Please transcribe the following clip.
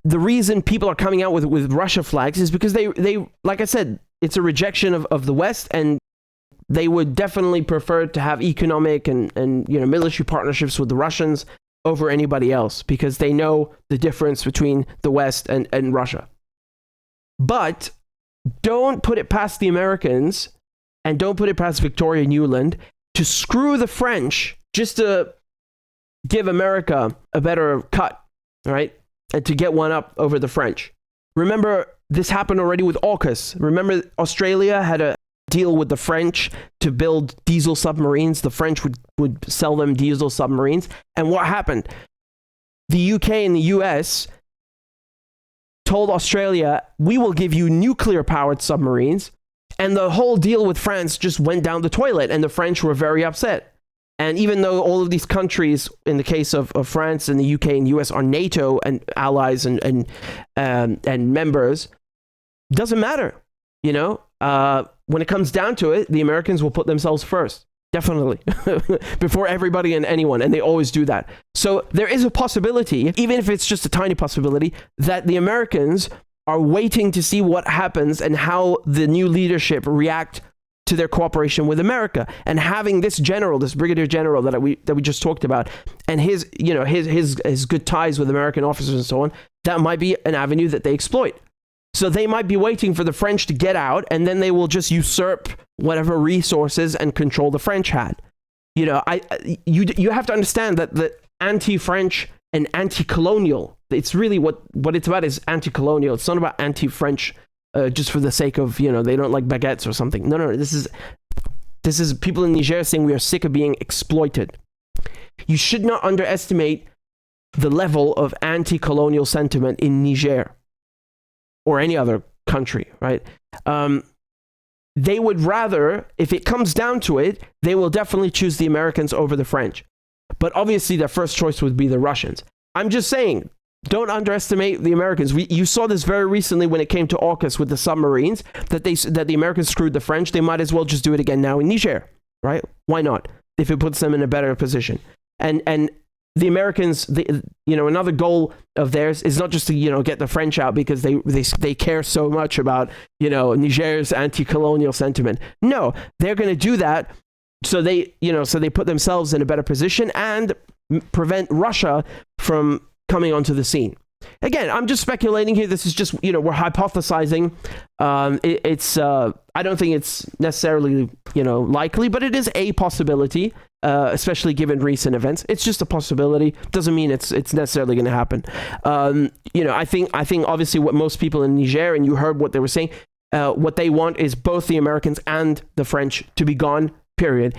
the reason people are coming out with Russia flags is because they like I said, it's a rejection of the West, and they would definitely prefer to have economic and military partnerships with the Russians over anybody else, because they know the difference between the West and Russia. But don't put it past the Americans, and don't put it past Victoria Nuland, to screw the French just to give America a better cut, right? And to get one up over the French. Remember, this happened already with AUKUS. Remember, Australia had a deal with the French to build diesel submarines. The French would sell them diesel submarines. And what happened? The UK and the US told Australia, we will give you nuclear-powered submarines. And the whole deal with France just went down the toilet, and the French were very upset. And even though all of these countries, in the case of France and the UK and US, are NATO and allies and members, doesn't matter. When it comes down to it, the Americans will put themselves first, definitely, before everybody and anyone, and they always do that. So there is a possibility, even if it's just a tiny possibility, that the Americans are waiting to see what happens and how the new leadership react to their cooperation with America. And having this general, this brigadier general that we just talked about, and his good ties with American officers and so on, that might be an avenue that they exploit. So they might be waiting for the French to get out, and then they will just usurp whatever resources and control the French had. You have to understand that the anti-French and anti-colonial, it's really what it's about is anti-colonial. It's not about anti-French just for the sake of, they don't like baguettes or something. No, this is people in Niger saying we are sick of being exploited. You should not underestimate the level of anti-colonial sentiment in Niger or any other country, right? They would rather, if it comes down to it, they will definitely choose the Americans over the French. But obviously their first choice would be the Russians. I'm just saying, don't underestimate the Americans. You saw this very recently when it came to AUKUS with the submarines, that the Americans screwed the French. They might as well just do it again now in Niger, right? Why not? If it puts them in a better position. And the Americans, another goal of theirs is not just to, get the French out because they care so much about, Niger's anti-colonial sentiment. No, they're going to do that so they put themselves in a better position and prevent Russia from coming onto the scene. Again, I'm just speculating here. This is just, we're hypothesizing. I don't think it's necessarily, likely, but it is a possibility, especially given recent events. It's just a possibility. Doesn't mean it's necessarily going to happen. I think obviously what most people in Niger, and you heard what they were saying, what they want is both the Americans and the French to be gone, period.